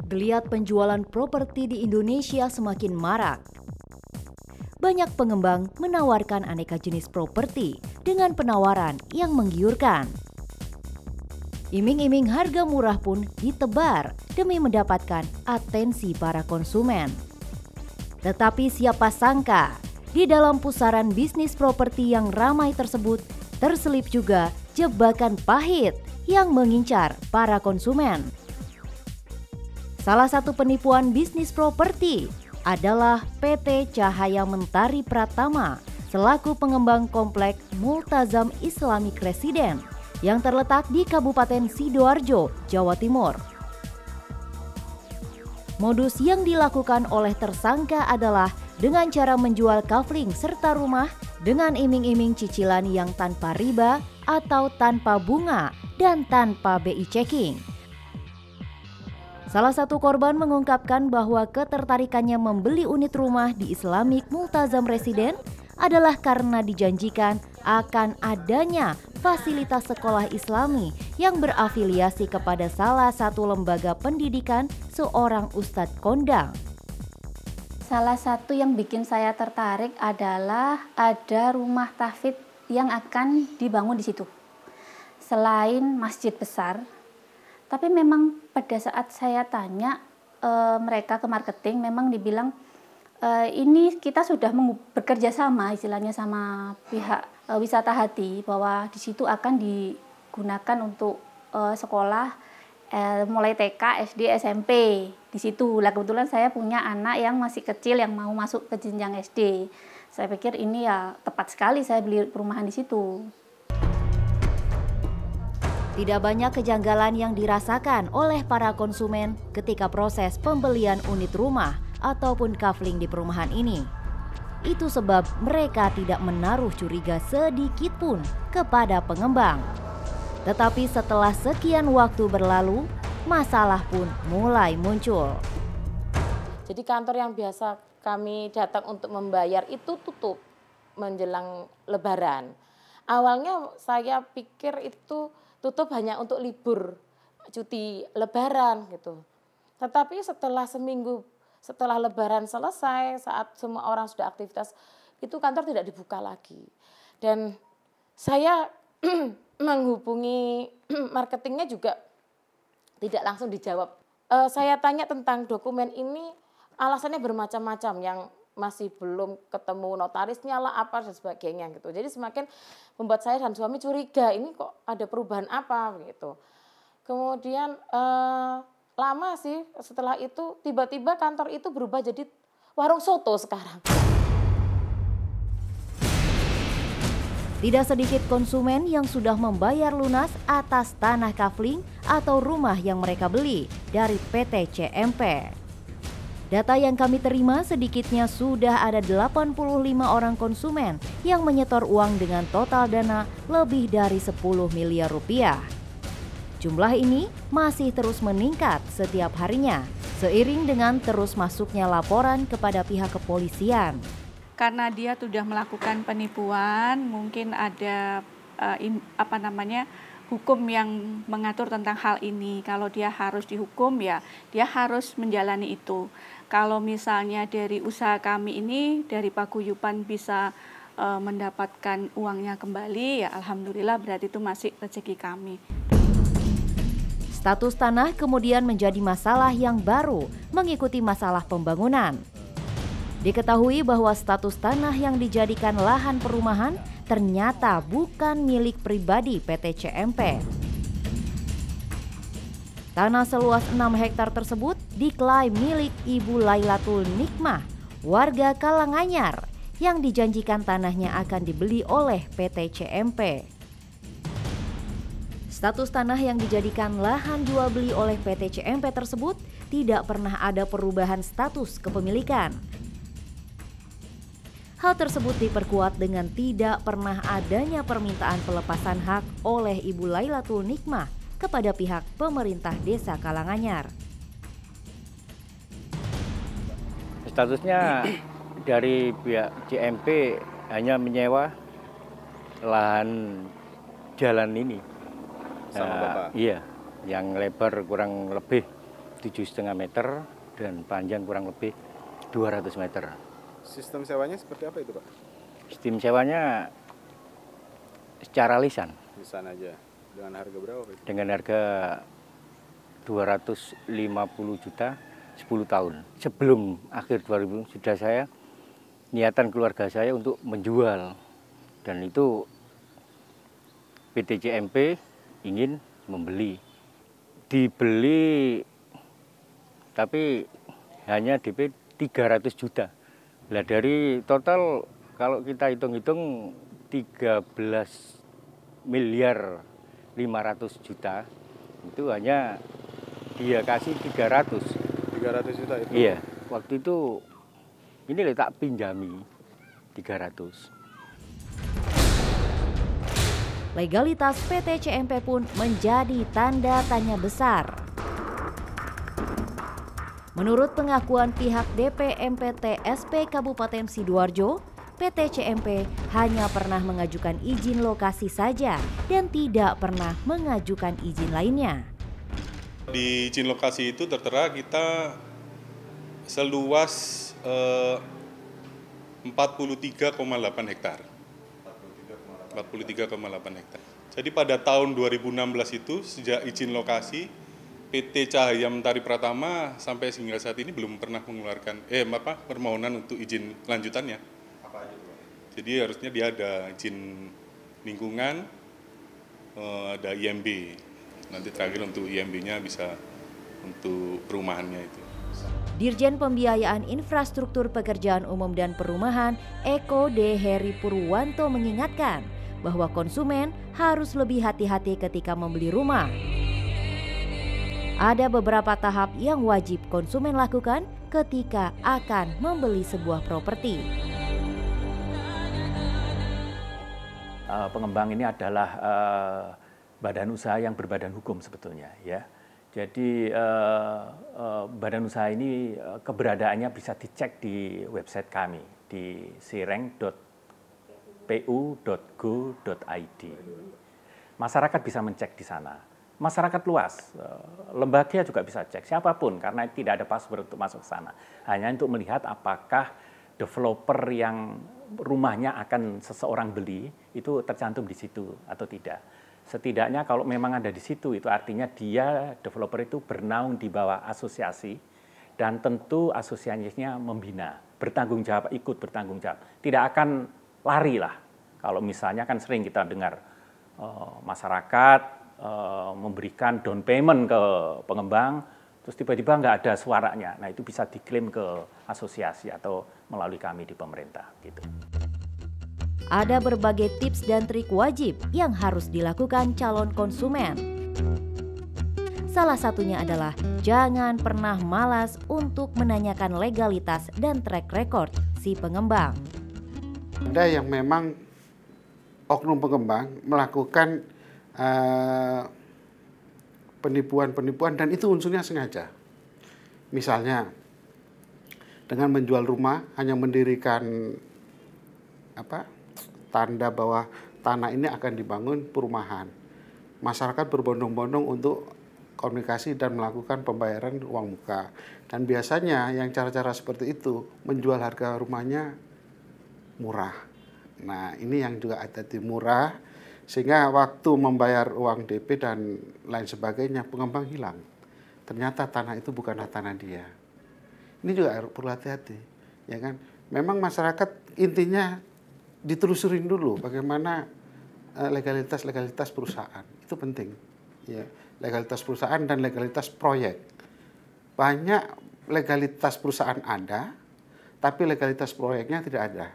Geliat penjualan properti di Indonesia semakin marak. Banyak pengembang menawarkan aneka jenis properti dengan penawaran yang menggiurkan. Iming-iming harga murah pun ditebar demi mendapatkan atensi para konsumen. Tetapi siapa sangka, di dalam pusaran bisnis properti yang ramai tersebut terselip juga jebakan pahit yang mengincar para konsumen. Salah satu penipuan bisnis properti adalah PT Cahaya Mentari Pratama selaku pengembang komplek Multazam Islamic Residen yang terletak di Kabupaten Sidoarjo, Jawa Timur. Modus yang dilakukan oleh tersangka adalah dengan cara menjual kafling serta rumah dengan iming-iming cicilan yang tanpa riba atau tanpa bunga dan tanpa BI checking. Salah satu korban mengungkapkan bahwa ketertarikannya membeli unit rumah di Islamic Multazam Residen adalah karena dijanjikan akan adanya fasilitas sekolah Islami yang berafiliasi kepada salah satu lembaga pendidikan seorang ustadz kondang. Salah satu yang bikin saya tertarik adalah ada rumah tahfidz yang akan dibangun di situ. Selain masjid besar, tapi memang pada saat saya tanya mereka ke marketing, memang dibilang ini kita sudah bekerja sama istilahnya sama pihak wisata hati bahwa di situ akan digunakan untuk sekolah mulai TK, SD, SMP di situ. Lah kebetulan saya punya anak yang masih kecil yang mau masuk ke jenjang SD. Saya pikir ini ya tepat sekali saya beli perumahan di situ. Tidak banyak kejanggalan yang dirasakan oleh para konsumen ketika proses pembelian unit rumah ataupun kafling di perumahan ini. Itu sebab mereka tidak menaruh curiga sedikit pun kepada pengembang. Tetapi setelah sekian waktu berlalu, masalah pun mulai muncul. Jadi kantor yang biasa kami datang untuk membayar itu tutup menjelang Lebaran. Awalnya saya pikir itu tutup hanya untuk libur cuti Lebaran gitu. Tetapi setelah seminggu setelah Lebaran selesai, saat semua orang sudah aktivitas, itu kantor tidak dibuka lagi. Dan saya menghubungi marketingnya juga tidak langsung dijawab. Saya tanya tentang dokumen ini, alasannya bermacam-macam yang masih belum ketemu notarisnya lah apa dan sebagainya gitu. Jadi semakin membuat saya dan suami curiga, ini kok ada perubahan apa gitu. Kemudian lama sih setelah itu tiba-tiba kantor itu berubah jadi warung soto sekarang. Tidak sedikit konsumen yang sudah membayar lunas atas tanah kafling atau rumah yang mereka beli dari PT CMP. Data yang kami terima sedikitnya sudah ada 85 orang konsumen yang menyetor uang dengan total dana lebih dari 10 miliar rupiah. Jumlah ini masih terus meningkat setiap harinya seiring dengan terus masuknya laporan kepada pihak kepolisian. Karena dia sudah melakukan penipuan, mungkin ada hukum yang mengatur tentang hal ini. Kalau dia harus dihukum ya dia harus menjalani itu. Kalau misalnya dari usaha kami ini dari paguyuban bisa mendapatkan uangnya kembali, ya alhamdulillah berarti itu masih rezeki kami. Status tanah kemudian menjadi masalah yang baru mengikuti masalah pembangunan. Diketahui bahwa status tanah yang dijadikan lahan perumahan ternyata bukan milik pribadi PT CMP. Tanah seluas 6 hektar tersebut diklaim milik Ibu Lailatul Nikmah, warga Karanganyar, yang dijanjikan tanahnya akan dibeli oleh PT CMP. Status tanah yang dijadikan lahan jual beli oleh PT CMP tersebut tidak pernah ada perubahan status kepemilikan. Hal tersebut diperkuat dengan tidak pernah adanya permintaan pelepasan hak oleh Ibu Lailatul Nikmah kepada pihak pemerintah Desa Karanganyar. Statusnya dari pihak CMP hanya menyewa lahan jalan ini. Sama Bapak? Iya, yang lebar kurang lebih 7,5 meter dan panjang kurang lebih 200 meter. Sistem sewanya seperti apa itu, Pak? Sistem sewanya secara lisan. Lisan aja. Dengan harga berapa, Pak? Dengan harga 250 juta 10 tahun. Sebelum akhir 2000 sudah saya niatan keluarga saya untuk menjual. Dan itu PT CMP ingin membeli. Dibeli tapi hanya DP 300 juta. Nah, dari total kalau kita hitung-hitung 13 miliar 500 juta, itu hanya dia kasih 300. 300 juta itu? Iya, waktu itu ini tak pinjami 300. Legalitas PT CMP pun menjadi tanda tanya besar. Menurut pengakuan pihak DPMPT SP Kabupaten Sidoarjo, PT CMP hanya pernah mengajukan izin lokasi saja dan tidak pernah mengajukan izin lainnya. Di izin lokasi itu tertera kita seluas 43,8 hektar. 43,8 hektar. Jadi pada tahun 2016 itu sejak izin lokasi PT Cahaya Mentari Pratama sampai hingga saat ini belum pernah mengeluarkan permohonan untuk izin lanjutannya. Apa aja, Pak? Jadi harusnya dia ada izin lingkungan, ada IMB. Nanti terakhir untuk IMB-nya bisa untuk perumahannya itu. Dirjen Pembiayaan Infrastruktur Pekerjaan Umum dan Perumahan Eko D. Heri Purwanto mengingatkan bahwa konsumen harus lebih hati-hati ketika membeli rumah. Ada beberapa tahap yang wajib konsumen lakukan ketika akan membeli sebuah properti. Pengembang ini adalah badan usaha yang berbadan hukum sebetulnya, ya. Jadi badan usaha ini keberadaannya bisa dicek di website kami di sireng.pu.go.id. Masyarakat bisa mencek di sana. Masyarakat luas, lembaga juga bisa cek, siapapun, karena tidak ada password untuk masuk ke sana. Hanya untuk melihat apakah developer yang rumahnya akan seseorang beli, itu tercantum di situ atau tidak. Setidaknya kalau memang ada di situ, itu artinya dia, developer itu bernaung di bawah asosiasi, dan tentu asosiasinya membina, bertanggung jawab, ikut bertanggung jawab. Tidak akan lari lah. Kalau misalnya kan sering kita dengar masyarakat memberikan down payment ke pengembang, terus tiba-tiba nggak ada suaranya. Nah, itu bisa diklaim ke asosiasi atau melalui kami di pemerintah gitu. Ada berbagai tips dan trik wajib yang harus dilakukan calon konsumen. Salah satunya adalah jangan pernah malas untuk menanyakan legalitas dan track record si pengembang. Ada yang memang oknum pengembang melakukan penipuan-penipuan dan itu unsurnya sengaja. Misalnya dengan menjual rumah hanya mendirikan tanda bahwa tanah ini akan dibangun perumahan. Masyarakat berbondong-bondong untuk komunikasi dan melakukan pembayaran uang muka. Dan biasanya yang cara-cara seperti itu menjual harga rumahnya murah. Nah, ini yang juga ada di murah. Sehingga waktu membayar uang DP dan lain sebagainya, pengembang hilang. Ternyata tanah itu bukanlah tanah dia. Ini juga perlu hati-hati, ya kan? Memang masyarakat intinya ditelusurin dulu bagaimana legalitas perusahaan. Itu penting, ya. Legalitas perusahaan dan legalitas proyek. Banyak legalitas perusahaan ada, tapi legalitas proyeknya tidak ada.